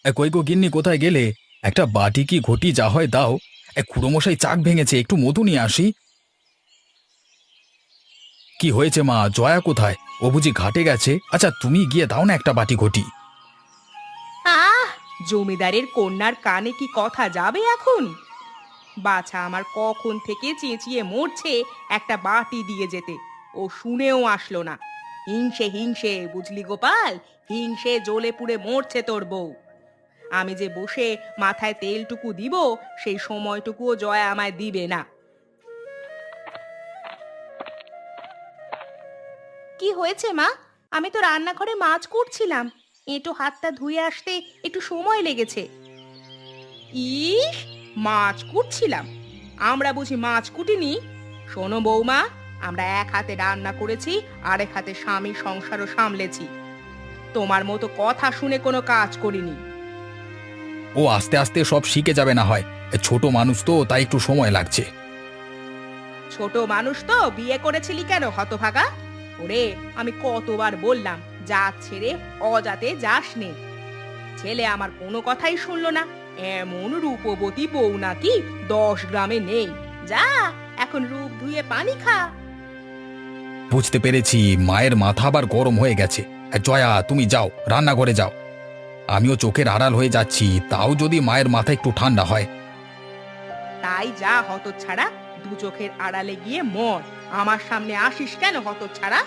কই গো গিন্নি, কোথায় গেলে? একটা বাটি কি ঘটি যা হয় দাও। খুড়োমশাই চাক ভেঙেছে, একটু মধু নিয়ে আসি। কি হয়েছে মা, জয়া কোথায়? ও বুঝি ঘাটে গেছে? আচ্ছা তুমি গিয়ে দাও না একটা বাটি ঘটি। আহ, জমিদারের কন্যার কানে কি কথা যাবে এখন? বাছা আমার কখন থেকে চেঁচিয়ে মরছে একটা বাটি দিয়ে যেতে, ও শুনেও আসলো না। হিংসে হিংসে বুঝলি গোপাল, হিংসে জ্বলে পুড়ে মরছে তোর বউ। আমি যে বসে মাথায় তেলটুকু দিব, সেই সময়টুকুও জয়া আমায় দিবে না। কি হয়েছে মা? আমি তো রান্নাঘরে মাছ কুটছিলাম, এঁটো হাতটা ধুয়ে আসতে একটু সময় লেগেছে। ইস, মাছ কুটছিলাম? আমরা বুঝি মাছ কুটিনি? শোনো বৌমা, আমরা এক হাতে রান্না করেছি, আরেক হাতে স্বামী সংসারও সামলেছি। তোমার মতো কথা শুনে কোনো কাজ করিনি। ও আস্তে আস্তে সব শিখে যাবে না হয়। ছোট মানুষ তো, তাই একটু সময় লাগছে। ছোট মানুষ তো বিয়ে করেছিলি কেন হতভাগা? ওরে, আমি কতবার বললাম জাত ছেড়ে অজাতে যাস নে। ছেলে আমার কোনো কথাই শুনলো না। এমন রূপবতী বউ নাকি 10 গ্রামে নেই। যা, এখন রূপ ধুয়ে পানি খা। বুঝতে পেরেছি, মায়ের মাথা আবার গরম হয়ে গেছে। জয়া তুমি যাও, রান্নাঘরে যাও। আমিও চোখের আড়াল হয়ে যাচ্ছি, তাও যদি মায়ের মাথা একটু ঠান্ডা হয়। তাই যা হতচ্ছাড়া, দু চোখের আড়ালে গিয়ে মর। আমার সামনে আসিস কেন হতচ্ছাড়া?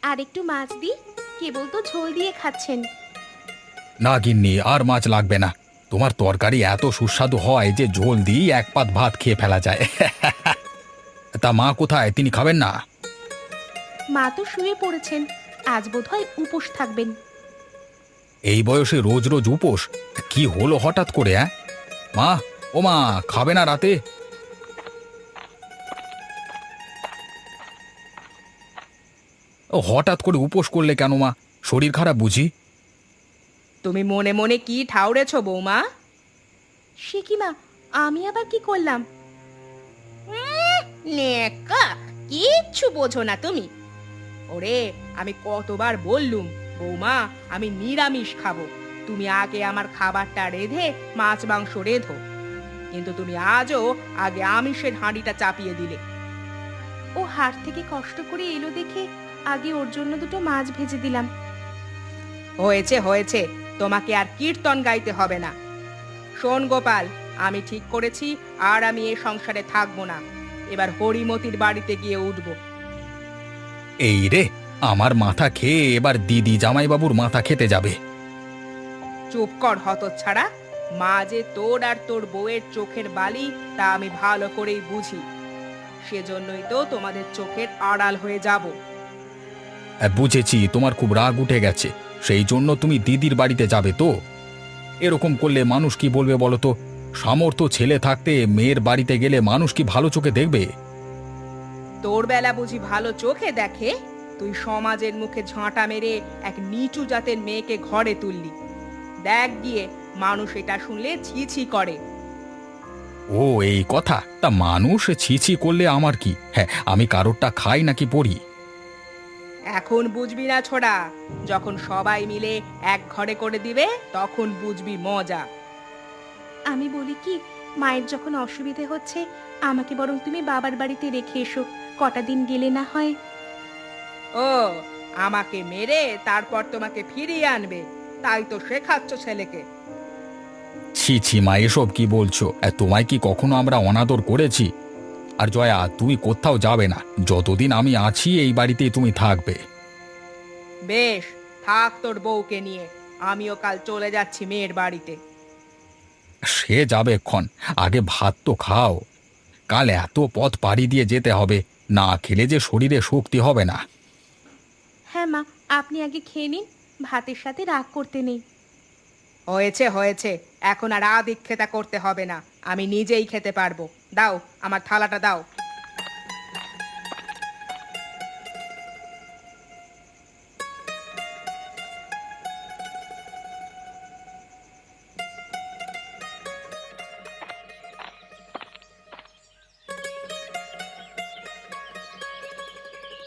আর একটু মাছ দি, কেবল তো ঝোল দিয়ে খাচ্ছেন। না গিন্নি, আর মাছ লাগবে না। তোমার তরকারি এত সুস্বাদু হয় যে ঝোল দিয়ে এক পাত ভাত খেয়ে ফেলা যায়। তা মা কোথায়, তিনি খাবেন না? মা তো শুয়ে পড়েছেন, আজ বোধহয় উপোস থাকবেন। এই বয়সে রোজ রোজ উপোস? কি হলো হঠাৎ করে? মা, ও মা, খাবে না রাতে? ও হঠাৎ করে উপোস করলে কেন মা? শরীর খারাপ বুঝি? তুমি মনে মনে কি ঠাউরেছ বৌমা? সে কি মা, আমি আবার কি করলাম? নেকা, কিচ্ছু বোঝো না তুমি। ওরে, আমি কতবার বললুম বৌমা আমি নিরামিষ খাবো, তুমি আগে আমার খাবারটা রেঁধে মাছ মাংস রেঁধো। কিন্তু তুমি আজও আগে আমিষের হাঁড়িটা চাপিয়ে দিলে। ও হাট থেকে কষ্ট করে এলো দেখে আগে ওর জন্য দুটো মাছ ভেজে দিলাম। হয়েছে হয়েছে, তোমাকে আর কীর্তন গাইতে হবে না। শোন গোপাল, আমি ঠিক করেছি আর আমি এ সংসারে থাকবো না। এবার হরিমতির বাড়িতে গিয়ে উঠবো। এই রে, আমার মাথা খেয়ে এবার দিদি জামাইবাবুর মাথা খেতে যাবে। চুপ কর হতচ্ছাড়া। মা যে তোর আর তোর বউয়ের চোখের বালি তা আমি ভালো করেই বুঝি। সেজন্যই তো তোমাদের চোখের আড়াল হয়ে যাব। বুঝেছি, তোমার খুব রাগ উঠে গেছে, সেই জন্য তুমি দিদির বাড়িতে যাবে তো? এরকম করলে মানুষ কি বলবে বলো তো? সামর্থ্য ছেলে থাকতে মেয়ের বাড়িতে গেলে মানুষ কি ভালো চোখে দেখবে? তোর বেলা বুঝি ভালো চোখে দেখে? তুই সমাজের মুখে ঝাঁটা মেরে এক নিচু জাতের মেয়েকে ঘরে তুললি। দেখ গিয়ে, মানুষ এটা শুনলে ছি ছি করে। ও এই কথা? তা মানুষ ছি ছি করলে আমার কি? হ্যাঁ, আমি কারোরটা খাই নাকি পড়ি? এখন বুঝবি না ছোড়া, যখন সবাই মিলে এক ঘরে করে দিবে তখন বুঝবি মজা। আমি বলি কি, মায়ের যখন অসুবিধে হচ্ছে, আমাকে বরং তুমি বাবার বাড়িতে রেখে এসো, কটা দিন গেলে না হয়। ও, আমাকে মেরে তারপর তোমাকে ফিরিয়ে আনবে, তাই তো শেখাচ্ছ ছেলেকে। ছি ছি মা, এসব কি বলছো? তোমায় কি কখনো আমরা অনাদর করেছি? আর জয়া, তুমি কোথাও যাবে না, যতদিন আমি আছি এই বাড়িতেই তুমি থাকবে। বেশ, থাক তোর বউকে নিয়ে। আমিও কাল চলে যাচ্ছি মেয়ের বাড়িতে। সে যাবে ক্ষণ, আগে ভাত তো খাও। কাল এত পথ পাড়ি দিয়ে যেতে হবে, না খেলে যে শরীরে শক্তি হবে না। হ্যাঁ মা, আপনি আগে খেয়ে নিন, ভাতের সাথে রাগ করতে নেই। হয়েছে হয়েছে, এখন আর আদিক্ষেতা করতে হবে না, আমি নিজেই খেতে পারবো। দাও, আমার থালাটা দাও।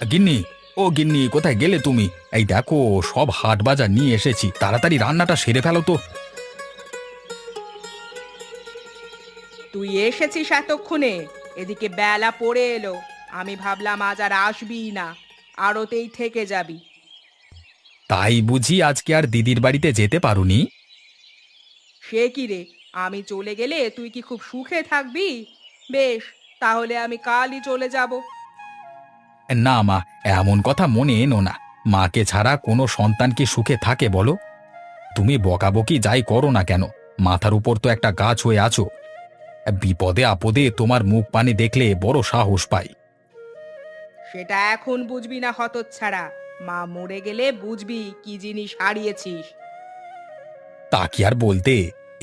গিন্নি, ও গিন্নি, কোথায় গেলে তুমি? এই দেখো, সব হাট বাজার নিয়ে এসেছি, তাড়াতাড়ি রান্নাটা সেরে ফেলো তো। তুই এসেছিস এতক্ষণে? এদিকে বেলা পড়ে এলো। আমি ভাবলাম আজ আর আসবি না, আড়তেই থেকে যাবি। তাই বুঝি আজকে আর দিদির বাড়িতে যেতে পারোনি? সে কি রে, আমি চলে গেলে তুই কি খুব সুখে থাকবি? বেশ, তাহলে আমি কালই চলে যাব। না মা, এমন কথা মনে এনো না। মাকে ছাড়া কোনো সন্তান কি সুখে থাকে বলো? তুমি বকাবকি যাই করো না কেন, মাথার উপর তো একটা গাছ হয়ে আছো। বিপদে আপদে তোমার মুখ পানে দেখলে বড় সাহস পাই। সেটা এখন বুঝবি না হতচ্ছাড়া, মা মরে গেলে বুঝবি কি জিনিস হারিয়েছিস। তা কি আর বলতে,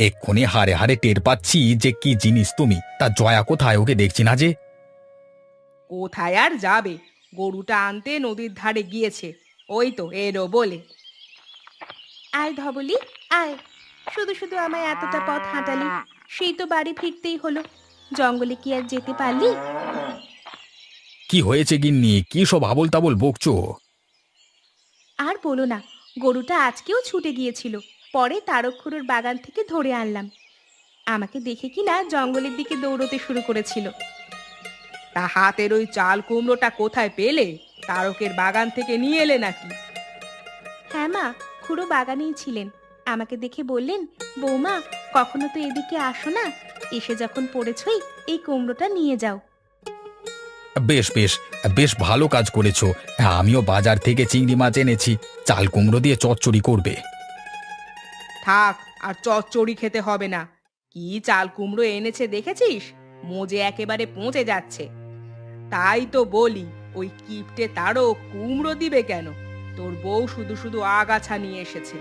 এক্ষুনি হারে হারে টের পাচ্ছি যে কি জিনিস তুমি। তা জয়া কোথায়? ওকে দেখছি না যে। কোথায় আর যাবে, গরুটা আনতে নদীর ধারে গিয়েছে। ওই তো এলো বলে। আয় ধবলি, আয়। শুধু শুধু আমায় এতটা পথ হাঁটালি, সেই তো বাড়ি ফিরতেই হলো। জঙ্গলে কি আর যেতে পারলি? কি হয়েছে গিন্নি? কি সব আবোল তাবোল বকছো? আর বলো না, গরুটা আজকেও ছুটে গিয়েছিল, পরে তারকখুড়োর বাগান থেকে ধরে আনলাম। আমাকে দেখে কিনা জঙ্গলের দিকে দৌড়তে শুরু করেছিল। তা হাতের ওই চাল কুমড়োটা কোথায় পেলে? তারকের বাগান থেকে নিয়ে এলে নাকি? হ্যাঁ মা, খুড়ো বাগানেই ছিলেন। আমাকে দেখে বললেন, বৌমা, কখনো তো এদিকে আসো না, এসে যখন পড়েছই এই কুমড়োটা নিয়ে যাও। বেশ বেশ, বেশ ভালো কাজ করেছো। হ্যাঁ, আমিও বাজার থেকে চিংড়ি মাছ এনেছি, চাল কুমড়ো দিয়ে চচ্চড়ি করবে। থাক, আর চচ্চড়ি খেতে হবে না। কি চাল কুমড়ো এনেছে দেখেছিস? মোজে একেবারে পচে যাচ্ছে। তাই তো বলি, ওই কিপটে তারও কুমড়ো দিবে কেন? তোর বউ শুধু শুধু আগাছা নিয়ে এসেছে।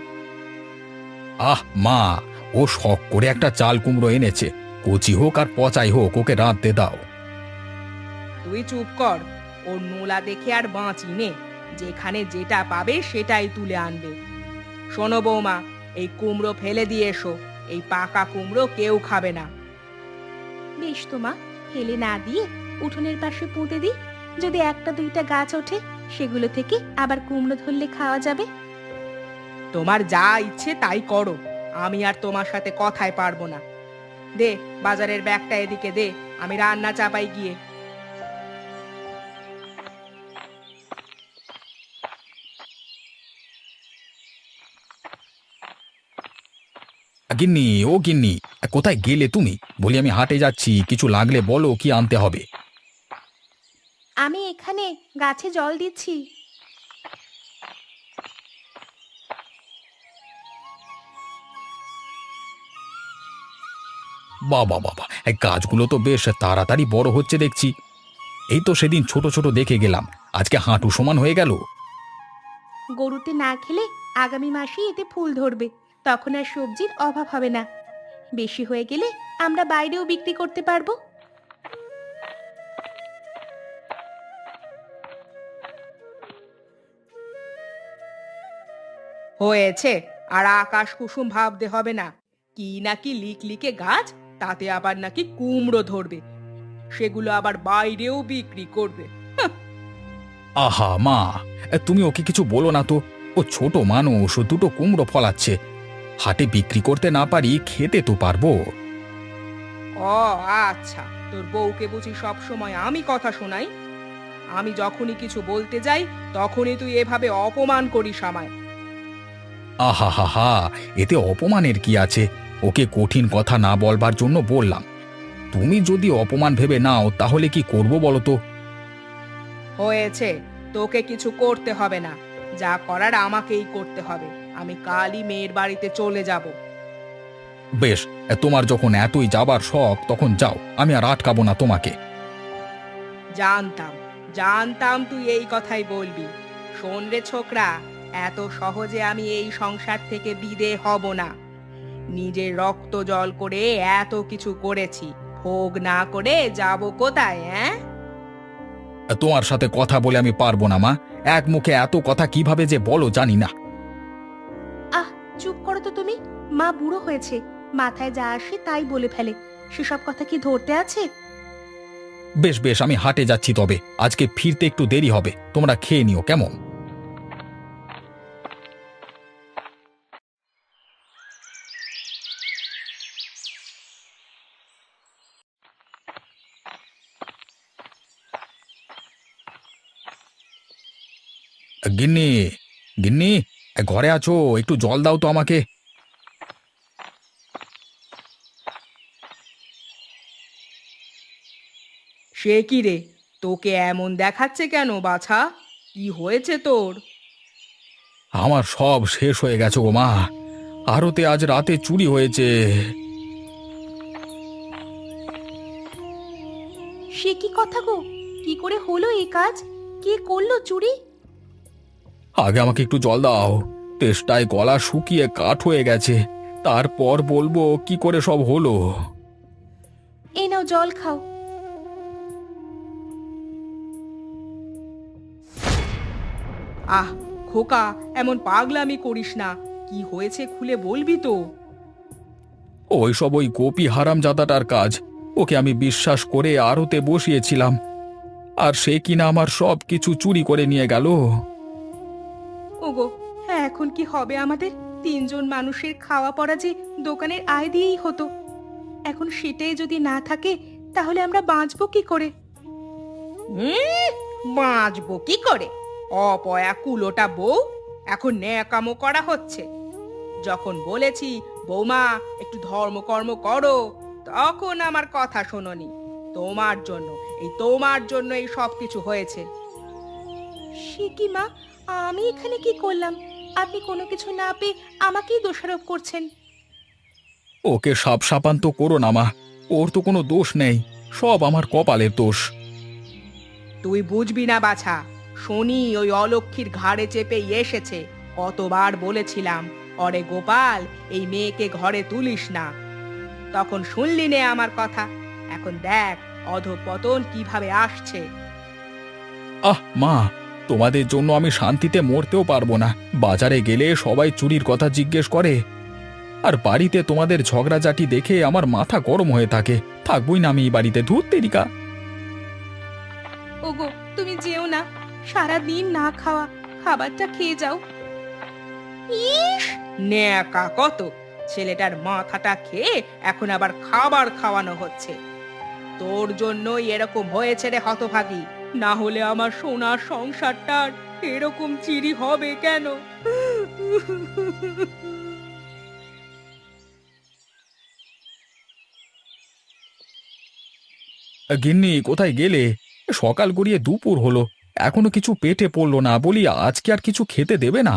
আহ মা, ও শখ করে একটা চাল কুমড়ো এনেছে, কচি হোক আর পচাই হোক, ওকে রাঁধতে দাও। তুই চুপ কর। ওর নোলা দেখে আর বাঁচি নে, যেখানে যেটা পাবে সেটাই তুলে আনবে। শোনো বৌমা, এই কুমড়ো ফেলে দিয়ে এসো। এই পাকা কুমড়ো কেউ খাবে না। বেশ তো মা, ফেলে না দিয়ে উঠোনের পাশে পুঁতে দিই। যদি একটা দুইটা গাছ ওঠে, সেগুলো থেকে আবার কুমড়ো ধরলে খাওয়া যাবে। তোমার যা ইচ্ছে তাই করো, আমি আর তোমার সাথে কথায় পারবো না। দে, বাজারের ব্যাগটা এদিকে দে, আমি রান্না চাপাই গিয়ে। গিন্নি, ও গিন্নি, কোথায় গেলে তুমি? বলি আমি হাটে যাচ্ছি, কিছু লাগলে বলো, কি আনতে হবে। আমি এখানে গাছে জল দিচ্ছি। বাবা বাবা, এই গাছগুলো তো বেশ তাড়াতাড়ি বড় হচ্ছে দেখছি। এই তো সেদিন ছোট ছোট দেখে গেলাম, আজকে হাঁটু সমান হয়ে গেল। গরুতে না খেলে আগামী মাসে এতে ফুল ধরবে, তখন আর সবজির অভাব হবে না। বেশি হয়ে গেলে আমরা বাইরেও বিক্রি করতে পারবো। হয়েছে, আর আকাশ কুসুম ভাবতে হবে না। কি নাকি লিকলিকে গাছ, তাতে আবার নাকি কুমড়ো ধরবে, সেগুলো আবার বাইরেও বিক্রি করবে। আহা মা, তুমি ওকে কিছু বলো না তো। ও ছোট মানুষ, ও দুটো কুমড়ো ফলাচ্ছে। হাটে বিক্রি করতে না পারি, খেতে তো পারবো। ও আচ্ছা, তোর বউকে বুঝি সব সময় আমি কথা শোনাই? আমি যখনই কিছু বলতে যাই, তখনই তুই এভাবে অপমান করিস আমায়। আহা হা হা, এতে অপমানের কি আছে? ওকে কঠিন কথা না বলবার জন্য বললাম। তুমি যদি অপমান ভেবে নাও, তাহলে কি করব বলো তো? হয়েছে, তোকে কিছু করতে হবে না। যা করার আমাকেই করতে হবে। আমি কালই মেয়ের বাড়িতে চলে যাব। বেশ, তোমার যখন এতই যাবার শখ, তখন যাও, আমি আর আটকাবো না তোমাকে। জানতাম, জানতাম তুই এই কথাই বলবি। শোন রে ছোকরা, এত সহজে আমি এই সংসার থেকে বিদে হব না। নিজের রক্ত জল করে এত কিছু করেছি, ভোগ না করে যাব কোথায়? হ্যাঁ, তোমার সাথে কথা বলে আমি পারবো না মা। এক মুখে এত কথা কিভাবে যে বলো জানি না। আহ, চুপ করো তো তুমি। মা বুড়ো হয়েছে, মাথায় যা আসে তাই বলে ফেলে। সেসব কথা কি ধরতে আছে? বেশ বেশ, আমি হাটে যাচ্ছি, তবে আজকে ফিরতে একটু দেরি হবে, তোমরা খেয়ে নিও কেমন? গিন্নি, গিন্নি, ঘরে আছো? একটু জল দাও তো আমাকে। সে কি রে, তোকে এমন দেখাচ্ছে কেন বাছা? কি হয়েছে তোর? আমার সব শেষ হয়ে গেছে গো মা, আরতে আজ রাতে চুরি হয়েছে। সে কি কথা গো? কি করে হলো এই কাজ? কে করলো চুরি? আগে আমাকে একটু জল দাও, তেষ্টায় গলা শুকিয়ে কাঠ হয়ে গেছে, তারপর বলবো কি করে সব হলো। এই নাও জল খাও। আহ খোকা, এমন পাগলামি করিস না। কি হয়েছে খুলে বলবি তো? ওইসব ওই গোপী হারামজাদাটার কাজ, ওকে আমি বিশ্বাস করে আড়তে বসিয়েছিলাম, আর সে কিনা আমার সব কিছু চুরি করে নিয়ে গেল। ওগো, হ্যাঁ, এখন কি হবে আমাদের? তিনজন মানুষের খাওয়া পড়া যে দোকানের আয় দিয়েই হতো, এখন সেটাই যদি না থাকে তাহলে আমরা বাঁচবো কি করে? বাঁচবো কি করে? অপয়া কুলোটা বউ, এখন ন্যাকামো করা হচ্ছে। যখন বলেছি বৌমা একটু ধর্মকর্ম করো, তখন আমার কথা শোনোনি। তোমার জন্য এই সব কিছু হয়েছে। সে কি মা, আমি এখানে কি করলাম? আপনি কোনো কিছু না পেয়ে আমাকেই দোষারোপ করছেন। ওকে সাপ সাপান্ত করো না মা, ওর তো কোনো দোষ নেই, সব আমার কপালের দোষ। তুই বুঝবি না বাছা, শনি ওই অলক্ষীর ঘাড়ে চেপে এসেছে। কতবার বলেছিলাম, অরে গোপাল, এই মেয়েকে ঘরে তুলিস না, তখন শুনলি নে আমার কথা। এখন দেখ অধঃপতন কিভাবে আসছে। আহ মা, তোমাদের জন্য আমি শান্তিতে মরতেও পারবো না। বাজারে গেলে সবাই চুরির কথা জিজ্ঞেস করে, আর বাড়িতে তোমাদের ঝগড়াঝাটি দেখে আমার মাথা গরম হয়ে থাকে। থাকবই না আমি এই বাড়িতে, ধুর তেরিকা। ওগো, তুমি যেও না, সারা দিন না খাওয়া, খাবারটা খেয়ে যাও। ইস, ন্যাকা কত! ছেলেটার মাথাটা খেয়ে এখন আবার খাবার খাওয়ানো হচ্ছে। তোর জন্যই এরকম হয়েছে রে হতভাগী, না হলে আমার সোনার সংসারটার এরকম চিরি হবে কেন? গিন্নি, কোথায় গেলে? সকাল গড়িয়ে দুপুর হলো, এখনো কিছু পেটে পড়লো না, বলি আজকে আর কিছু খেতে দেবে না?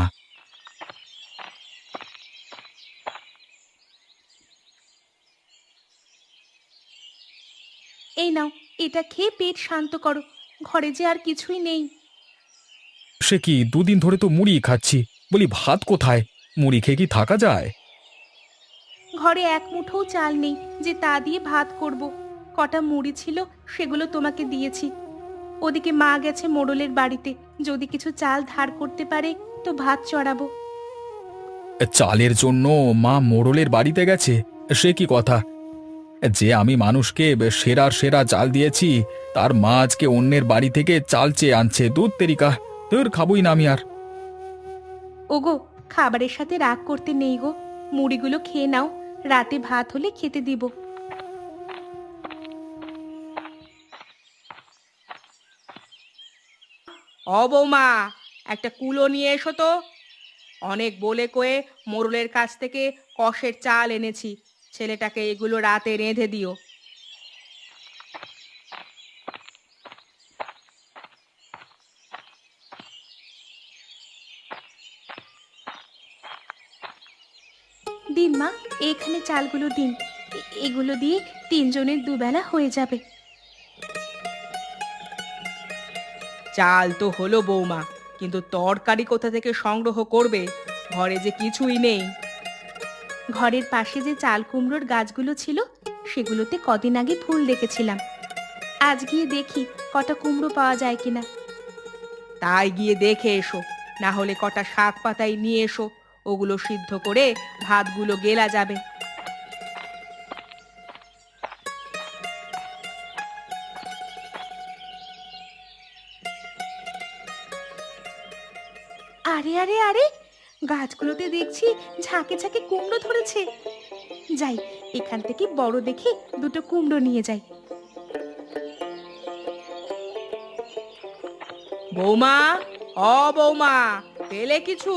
এই নাও, এটা খেয়ে পেট শান্ত করো, ঘরে যে আর কিছুই নেই। সে কি, দুদিন ধরে তো মুড়ি খাচ্ছি, বলি ভাত কোথায়? মুড়ি খেয়ে কি থাকা যায়? ঘরে এক মুঠোও চাল নেই যে তা দিয়ে ভাত করব। কটা মুড়ি ছিল, সেগুলো তোমাকে দিয়েছি। ওদিকে মা গেছে মোড়লের বাড়িতে, যদি কিছু চাল ধার করতে পারে তো ভাত চড়াবো। চালের জন্য মা মোড়লের বাড়িতে গেছে? সে কি কথা! যে আমি মানুষকে সেরার সেরা চাল দিয়েছি, তার মা আজকে অন্যের বাড়ি থেকে চাল চেয়ে আনছে, দুধ তেরিকা, তোর খাবই না আমি আর। ওগো, খাবারের সাথে রাগ করতে নেই গো, মুড়িগুলো খেয়ে নাও, রাতে ভাত হলে খেতে দিব। ও বৌমা, একটা কুলো নিয়ে এসো তো। অনেক বলে কয়ে মোড়লের কাছ থেকে কষের চাল এনেছি, ছেলেটাকে এগুলো রাতে রেঁধে দিও। দিন মা, এখানে চালগুলো দিন, এগুলো দিয়ে তিনজনের দুবেলা হয়ে যাবে। চাল তো হলো বৌমা, কিন্তু তরকারি কোথা থেকে সংগ্রহ করবে? ঘরে যে কিছুই নেই। ঘরের পাশে যে চাল কুমড়োর গাছগুলো ছিল, সেগুলোতে কদিন আগে ফুল দেখেছিলাম, আজ গিয়ে দেখি কটা কুমড়ো পাওয়া যায় কিনা। তাই গিয়ে দেখে এসো, না হলে কটা শাক পাতাই নিয়ে এসো, ওগুলো সিদ্ধ করে ভাতগুলো গেলা যাবে। আরে আরে আরে, গাছগুলোতে দেখছি ঝাঁকে ঝাঁকে কুমড়ো ধরেছে। যাই, এখান থেকে বড় দেখে দুটো কুমড়ো নিয়ে যাই। বৌমা, বৌমা, পেলে কিছু?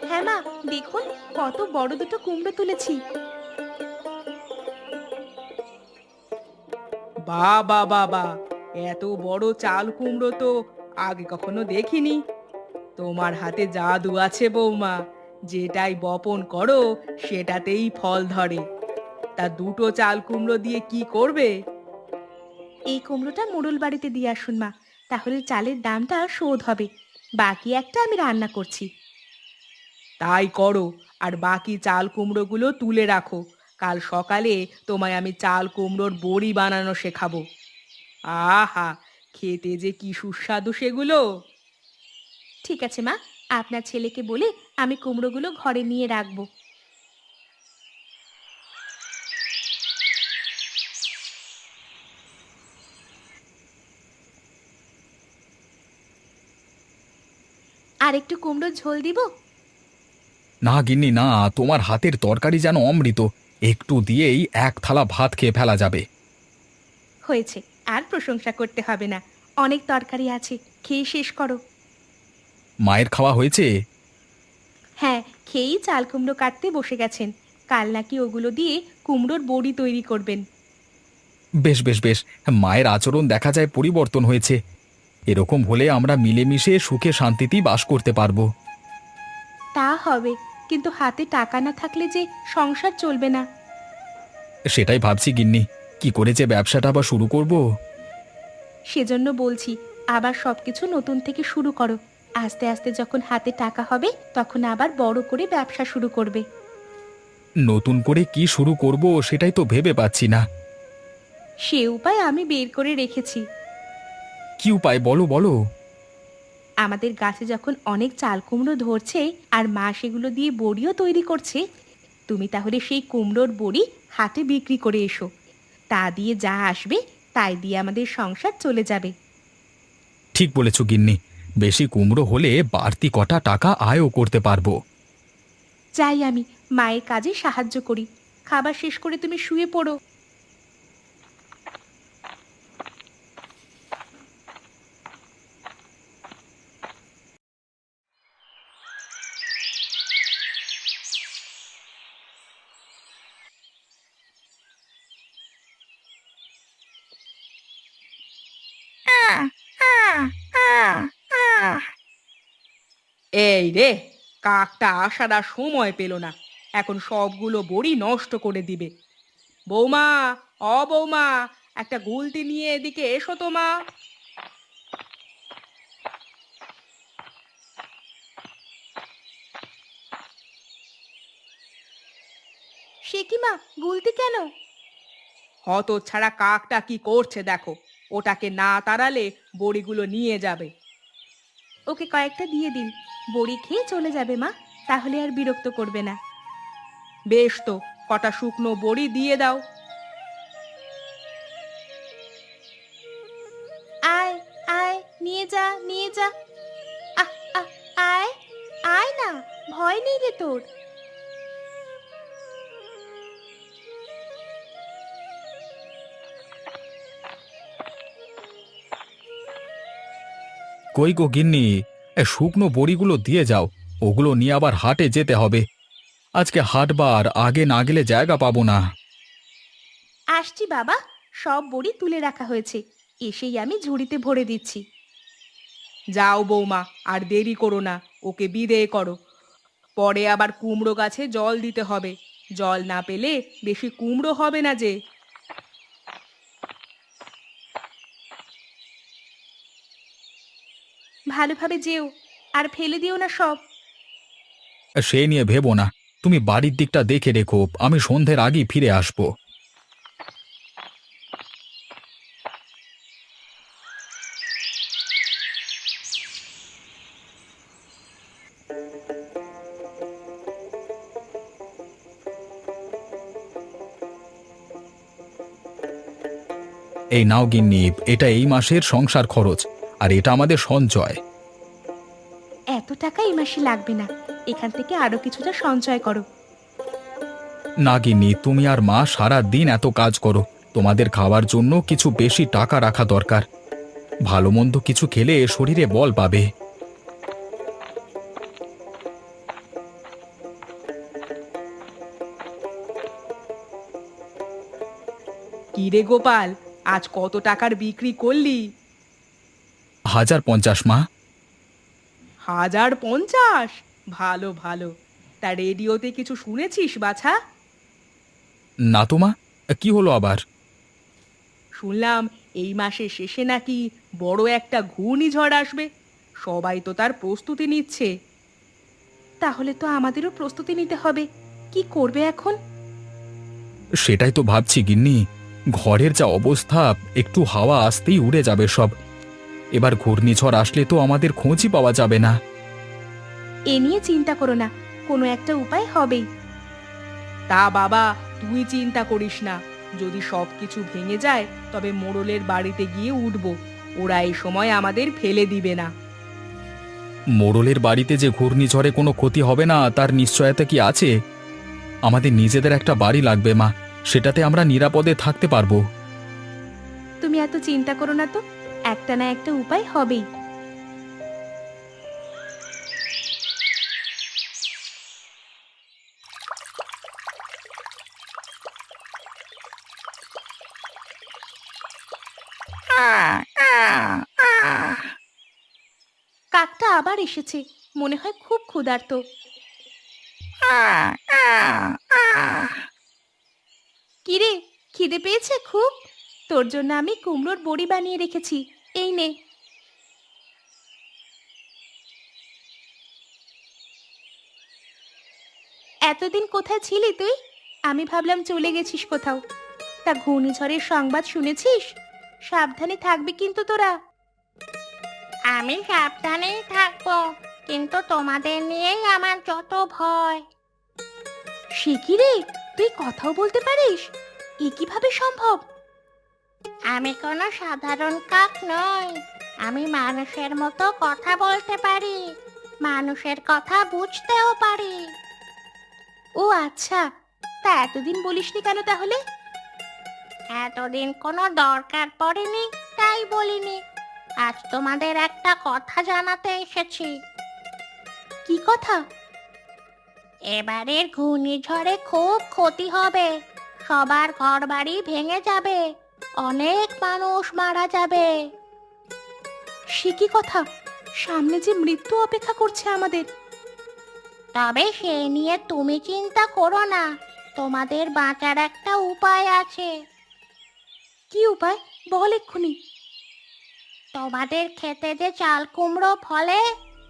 হ্যাঁ মা, দেখুন কত বড় দুটো কুমড়ো তুলেছি। বাবা বাবা, এত বড় চাল কুমড়ো তো আগে কখনো দেখিনি। তোমার হাতে জাদু আছে বৌমা, যেটাই বপন করো সেটাতেই ফল ধরে। তা দুটো চাল কুমড়ো দিয়ে কি করবে? এই কুমড়োটা মোড়ল বাড়িতে দিয়ে আসুন মা, তাহলে চালের দামটা শোধ হবে। বাকি একটা আমি রান্না করছি। তাই করো, আর বাকি চাল কুমড়োগুলো তুলে রাখো। কাল সকালে তোমায় আমি চাল কুমড়োর বড়ি বানানো শেখাবো। আহা, খেতে যে কি সুস্বাদু সেগুলো! ঠিক আছে মা, আপনার ছেলেকে বলে আমি কুমড়োগুলো ঘরে নিয়ে রাখবো। আর একটু কুমড়োর ঝোল দিব? না গিন্নি না, তোমার হাতের তরকারি যেন অমৃত, একটু দিয়েই এক থালা ভাত খেয়ে ফেলা যাবে। হয়েছে, আর প্রশংসা করতে হবে না। অনেক তরকারি আছে, খেয়ে শেষ করো। মায়ের খাওয়া হয়েছে? হ্যাঁ, খেয়েই চাল কুমড়ো কাটতে বসে গেছেন। কাল নাকি ওগুলো দিয়ে কুমড়োর বড়ি তৈরি করবেন। বেশ বেশ বেশ, মায়ের আচরণ দেখা যায় পরিবর্তন হয়েছে। এরকম হলে আমরা মিলেমিশে সুখে শান্তিতেই বাস করতে পারবো। তা হবে, কিন্তু হাতে টাকা না থাকলে যে সংসার চলবে না। সেটাই ভাবছি গিন্নি, কি করে যে ব্যবসাটা আবার শুরু করব। সেজন্য বলছি, আবার সবকিছু নতুন থেকে শুরু করো। আস্তে আস্তে যখন হাতে টাকা হবে তখন আবার বড় করে ব্যবসা শুরু করবে। নতুন করে কি শুরু করব সেটাই তো ভেবে পাচ্ছি না। সে উপায় আমি বের করে রেখেছি। কি উপায় বলো বলো। আমাদের গাছে যখন অনেক চাল কুমড়ো ধরছে আর মা সেগুলো দিয়ে বড়িও তৈরি করছে, তুমি তাহলে সেই কুমড়োর বড়ি হাটে বিক্রি করে এসো। তা দিয়ে যা আসবে তাই দিয়ে আমাদের সংসার চলে যাবে। ঠিক বলেছ গিন্নি, বেশি কুমড়ো হলে বাড়তি কটা টাকা আয়ও করতে পারবো। যাই, আমি মায়ের কাজে সাহায্য করি। খাবার শেষ করে তুমি শুয়ে পড়ো। এই রে, কাকটা আসার আর সময় পেল না, এখন সবগুলো বড়ি নষ্ট করে দিবে। বৌমা, বৌমা, একটা গুলতি নিয়ে এদিকে এসো তো মা। সে কি মা, গুলতি কেন? হতচ্ছাড়া কাকটা কি করছে দেখো, ওটাকে না তাড়ালে বড়িগুলো নিয়ে যাবে। ওকে কয়েকটা দিয়ে দিন, বড়ি খেয়ে চলে যাবে মা, তাহলে আর বিরক্ত করবে না। বেশ তো, কটা শুকনো বড়ি দিয়ে দাও। আয় আয়, নিয়ে যা নিয়ে যা। আহ আহ, আয় আয় না, ভয় নেই রে তোর। কই গো গিন্নি, শুকনো বড়িগুলো দিয়ে যাও, ওগুলো নিয়ে আবার হাটে যেতে হবে। আজকে হাটবার, আগে না গেলে জায়গা পাবো না। আসছি বাবা, সব বড়ি তুলে রাখা হয়েছে, এসেই আমি ঝুড়িতে ভরে দিচ্ছি। যাও বৌমা, আর দেরি করো না, ওকে বিদেয় করো। পরে আবার কুমড়ো গাছে জল দিতে হবে, জল না পেলে বেশি কুমড়ো হবে না যে। ভালোভাবে যেও, আর ফেলে দিও না সব। সে নিয়ে ভেবো না, তুমি বাড়ির দিকটা দেখে রেখো, আমি সন্ধ্যের আগেই ফিরে আসবো। এই নাও গিন্নি, এটা এই মাসের সংসার খরচ, আর এটা আমাদের সঞ্চয়। এত টাকা এই মাসে লাগবে না, এখান থেকে আরো কিছুটা সঞ্চয় করো। না গিন্নি, তুমি আর মা সারা দিন এত কাজ করো, তোমাদের খাওয়ার জন্য কিছু বেশি টাকা রাখা দরকার। ভালো মন্দ কিছু খেলে শরীরে বল পাবে। কি রে গোপাল, আজ কত টাকার বিক্রি করলি? 1050 মা। 1050? ভালো ভালো। তা রেডিওতে কিছু শুনেছিস বাছা? না তো মা, কি হলো আবার? শুনলাম এই মাসের শেষে নাকি বড় একটা ঘূর্ণিঝড় আসবে। সবাই তো তার প্রস্তুতি নিচ্ছে। তাহলে তো আমাদেরও প্রস্তুতি নিতে হবে। কি করবে এখন? সেটাই তো ভাবছি গিন্নি, ঘরের যা অবস্থা, একটু হাওয়া আসতেই উড়ে যাবে সব। এবার ঘূর্ণিঝড় আসলে তো আমাদের খোঁজই পাওয়া যাবে না। এ নিয়ে চিন্তা করো না, কোনো একটা উপায় হবেই। তা বাবা, তুই চিন্তা করিস না। যদি সবকিছু ভেঙে যায় তবে মোড়লের বাড়িতে গিয়ে উঠব। ওরা এই সময় আমাদের ফেলে দিবে না। মোড়লের বাড়িতে যে ঘূর্ণিঝড়ে কোনো ক্ষতি হবে না তার নিশ্চয়তা কি আছে? আমাদের নিজেদের একটা বাড়ি লাগবে মা, সেটাতে আমরা নিরাপদে থাকতে পারবো। তুমি এত চিন্তা করো না তো, একটা না একটা উপায় হবেই। কাকটা আবার এসেছে, মনে হয় খুব ক্ষুধার্ত। কিরে, খিদে পেয়েছে খুব? তোর জন্য আমি কুমড়োর বড়ি বানিয়ে রেখেছি, এই নে। এতদিন কোথায় ছিলি তুই? আমি ভাবলাম চলে গেছিস কোথাও। তা ঘূর্ণিঝড়ের সংবাদ শুনেছিস? সাবধানে থাকবি কিন্তু তোরা। আমি সাবধানেই থাকবো, কিন্তু তোমাদের নিয়েই আমার যত ভয়। সে কি রে, তুই কথাও বলতে পারিস? এ কিভাবে সম্ভব? আমি কোনো সাধারণ কাক নই, আমি মানুষের মতো কথা বলতে পারি, মানুষের কথা বুঝতেও পারি। ও আচ্ছা, তা এতদিন বলিসনি কেন তাহলে? এতদিন কোনো দরকার পড়েনি, তাই বলিনি। আজ তোমাদের একটা কথা জানাতে এসেছি। কি কথা? এবারের ঘূর্ণিঝড়ে খুব ক্ষতি হবে, সবার ঘরবাড়ি ভেঙে যাবে, অনেক মানুষ মারা যাবে। সে কি কথা? সামনে যে মৃত্যু অপেক্ষা করছে আমাদের। তবে সে নিয়ে তুমি চিন্তা করো না, তোমাদের বাঁচার একটা উপায় আছে। কি উপায় বল এক্ষুনি। তোমাদের খেতে যে চাল কুমড়ো ফলে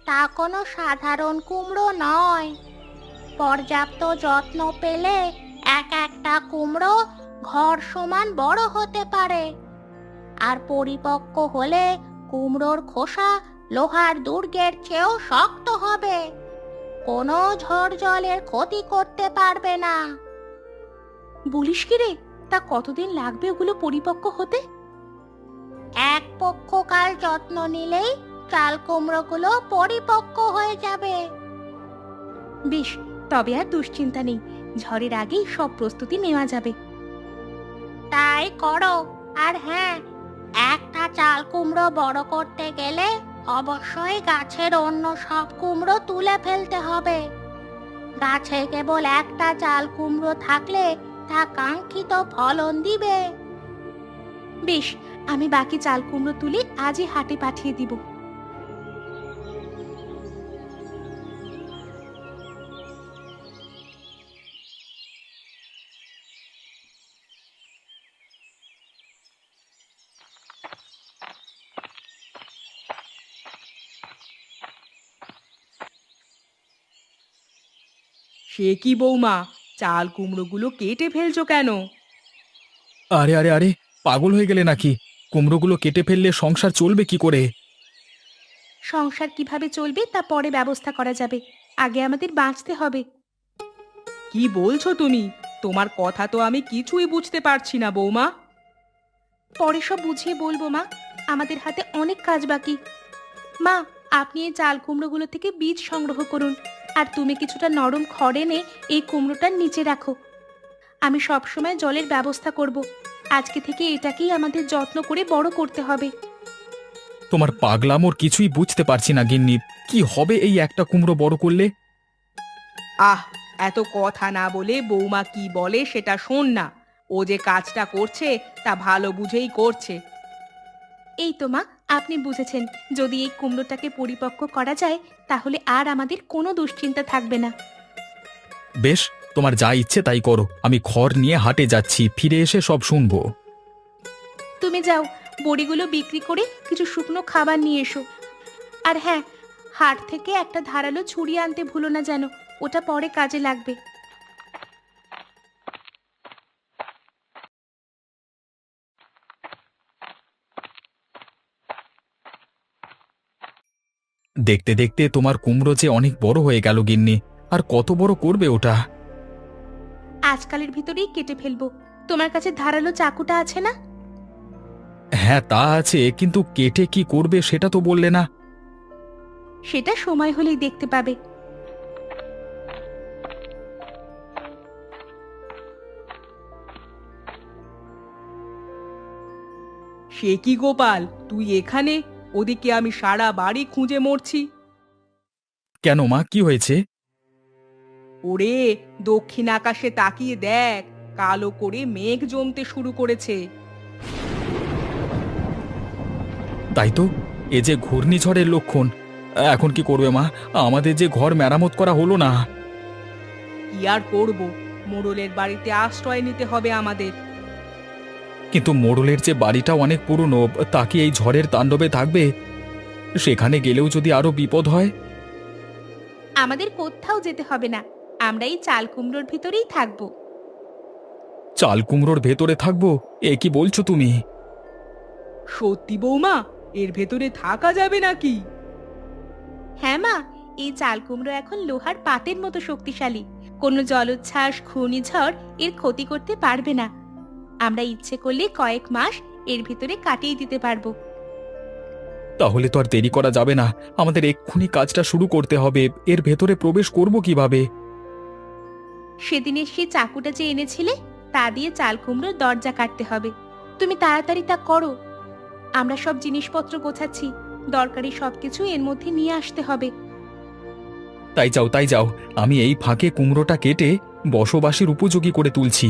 তা কোনো সাধারণ কুমড়ো নয়। পর্যাপ্ত যত্ন পেলে এক একটা কুমড়ো ঘর সমান বড় হতে পারে। আর পরিপক্ক হলে কুমড়োর খোসা লোহার দুর্গের চেয়েও শক্ত হবে, কোনো ঝড় জলের ক্ষতি করতে পারবে না। বলিস কি রে, তা কতদিন লাগবে ওগুলো পরিপক্ক হতে? এক পক্ষকাল যত্ন নিলেই চাল কুমড়োগুলো পরিপক্ক হয়ে যাবে। বেশ, তবে আর দুশ্চিন্তা নেই, ঝড়ের আগেই সব প্রস্তুতি নেওয়া যাবে। তাই করো। আর হ্যাঁ, একটা চাল কুমড়ো বড় করতে গেলে অবশ্যই গাছের অন্য সব কুমড়ো তুলে ফেলতে হবে। গাছে কেবল একটা চাল কুমড়ো থাকলে তা কাঙ্ক্ষিত ফলন দিবে। বেশ, আমি বাকি চাল কুমড়ো তুলে আজই হাটে পাঠিয়ে দিব। সে কি বৌমা, চাল কুমড়োগুলো কেটে ফেলছো কেন? আরে আরে আরে, পাগল হয়ে গেলে নাকি? কুমড়োগুলো কেটে ফেললে সংসার চলবে কি করে? সংসার কিভাবে চলবে তা পরে ব্যবস্থা করা যাবে, আগে আমাদের বাঁচতে হবে। কি বলছো তুমি? তোমার কথা তো আমি কিছুই বুঝতে পারছি না বৌমা। পরে সব বুঝিয়ে বলবো মা, আমাদের হাতে অনেক কাজ বাকি। মা, আপনি এই চাল কুমড়োগুলো থেকে বীজ সংগ্রহ করুন, আর তুমি কিছুটা নরম খড় এনে এই কুমড়োটার নিচে রাখো। আমি সবসময় জলের ব্যবস্থা করব। আজকে থেকে এটাকেই আমাদের যত্ন করে বড় করতে হবে। তোমার পাগলামোর কিছুই বুঝতে পারছি না গিন্নি। কি হবে এই একটা কুমড়ো বড় করলে? আহ, এত কথা না বলে বৌমা কি বলে সেটা শোন না। ও যে কাজটা করছে তা ভালো বুঝেই করছে। এই তো মা, আপনি বুঝেছেন। যদি এই কুমড়োটাকে পরিপক্ক করা যায় তাহলে আর আমাদের কোনো দুশ্চিন্তা থাকবে না। বেশ, তোমার যা ইচ্ছে তাই করো। আমি খড় নিয়ে হাটে যাচ্ছি, ফিরে এসে সব শুনবো। তুমি যাও, বড়িগুলো বিক্রি করে কিছু শুকনো খাবার নিয়ে এসো। আর হ্যাঁ, হাট থেকে একটা ধারালো ছুরি আনতে ভুলো না যেন, ওটা পরে কাজে লাগবে। দেখতে দেখতে তোমার কুমড়ো যে অনেক বড় হয়ে গেল গিন্নি। আর কত বড় করবে ওটা? আজকালের ভিতরেই কেটে ফেলবো। তোমার কাছে ধারালো চাকুটা আছে না? হ্যাঁ, তা আছে, কিন্তু কেটে কি করবে সেটা তো বললে না। সেটা সময় হলেই দেখতে পাবে। সে কি গোপাল, তুই এখানে? ওদিকে আমি সারা বাড়ি খুঁজে মরছি। কেন মা, কি হয়েছে? ওরে, দক্ষিণ আকাশে তাকিয়ে দেখ, কালো করে মেঘ জমতে শুরু করেছে। তাই তো, এ যে ঘূর্ণিঝড়ের লক্ষণ। এখন কি করবে মা? আমাদের যে ঘর মেরামত করা হলো না। কি আর করব, মোড়লের বাড়িতে আশ্রয় নিতে হবে আমাদের। কিন্তু মোড়লের যে বাড়িটা অনেক পুরনো, তা কি এই ঝড়ের তাণ্ডবে থাকবে? সেখানে গেলেও যদি আরো বিপদ হয়? আমাদের কোথাও যেতে হবে না, আমরা এই চাল কুমড়োর ভিতরেই থাকবো। চাল কুমড়োর ভেতরে থাকবো? এ কি বলছো তুমি? সত্যি বৌমা, এর ভেতরে থাকা যাবে নাকি? হ্যাঁ মা, এই চাল কুমড়ো এখন লোহার পাতের মতো শক্তিশালী। কোনো জলোচ্ছ্বাস, ঘূর্ণিঝড় এর ক্ষতি করতে পারবে না। আমরা ইচ্ছে করলে কয়েক মাস এর ভিতরে কাটিয়ে দিতে পারবো। তাহলে তো আর দেরি করা যাবে না, আমাদের এক্ষুনি কাজটা শুরু করতে হবে। এর ভেতরে প্রবেশ করব কিভাবে? সেদিনের সেই চাকুটা যে এনেছিলে তা দিয়ে চাল কুমড়োর দরজা কাটতে হবে। তুমি তাড়াতাড়ি তা করো। আমরা সব জিনিসপত্র গোছাচ্ছি, দরকারি সবকিছু এর মধ্যে নিয়ে আসতে হবে। তাই যাও, তাই যাও। আমি এই ফাঁকে কুমড়োটা কেটে বসবাসের উপযোগী করে তুলছি।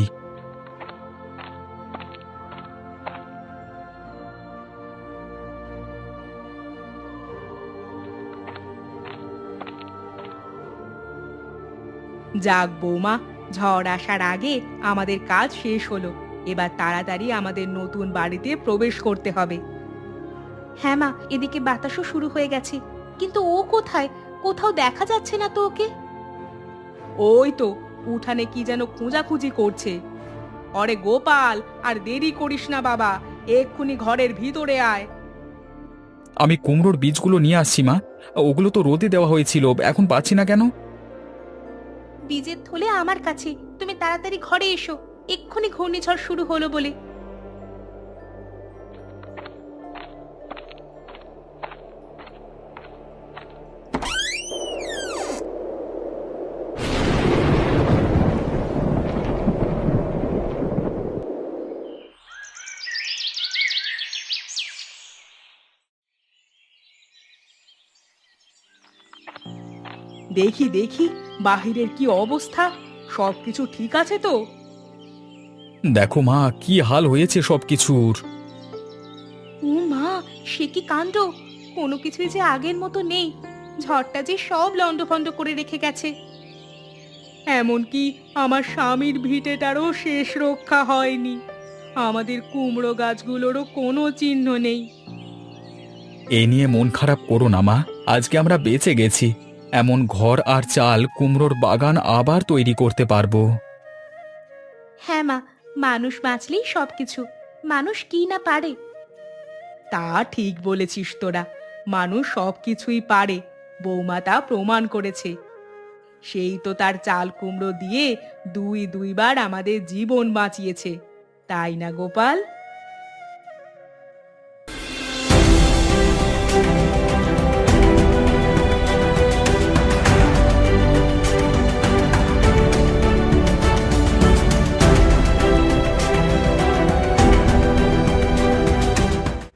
যাক বৌমা, ঝড় আসার আগে আমাদের কাজ শেষ হলো। এবার তাড়াতাড়ি আমাদের নতুন বাড়িতে প্রবেশ করতে হবে। হ্যাঁ মা, এদিকে বাতাসও শুরু হয়ে গেছে, কিন্তু ও কোথায়? কোথাও দেখা যাচ্ছে না তো ওকে। ওই তো উঠানে কি যেন খোঁজাখুঁজি করছে। অরে গোপাল, আর দেরি করিস না বাবা, এক্ষুনি ঘরের ভিতরে আয়। আমি কুমড়োর বীজগুলো নিয়ে আসছি মা। ওগুলো তো রোদে দেওয়া হয়েছিল, এখন পাচ্ছি না কেন? বীজের থলে আমার কাছে, তুমি তাড়াতাড়ি ঘরে এসো। এক্ষুনি ঘূর্ণিঝড় শুরু হলো বলে। দেখি দেখি বাহিরের কি অবস্থা, সবকিছু ঠিক আছে তো? দেখো মা, কি হাল হয়েছে সবকিছুর। ও মা, সে কি কাণ্ড! কোনো কিছুই যে আগের মতো নেই। ঝড়টা যে সব লন্ডভন্ড করে রেখে গেছে। এমনকি আমার স্বামীর ভিটেটারও শেষ রক্ষা হয়নি। আমাদের কুমড়ো গাছগুলোরও কোনো চিহ্ন নেই। এ নিয়ে মন খারাপ করো না মা, আজকে আমরা বেঁচে গেছি। এমন ঘর আর চাল কুমড়োর বাগান আবার তৈরি করতে পারবো। হ্যাঁ মা, মানুষ বাঁচলেই সবকিছু। মানুষ কি না পারে! তা ঠিক বলেছিস তোরা, মানুষ সবকিছুই পারে। বৌমা তা প্রমাণ করেছে। সেই তো তার চাল কুমড়ো দিয়ে দুইবার আমাদের জীবন বাঁচিয়েছে, তাই না গোপাল?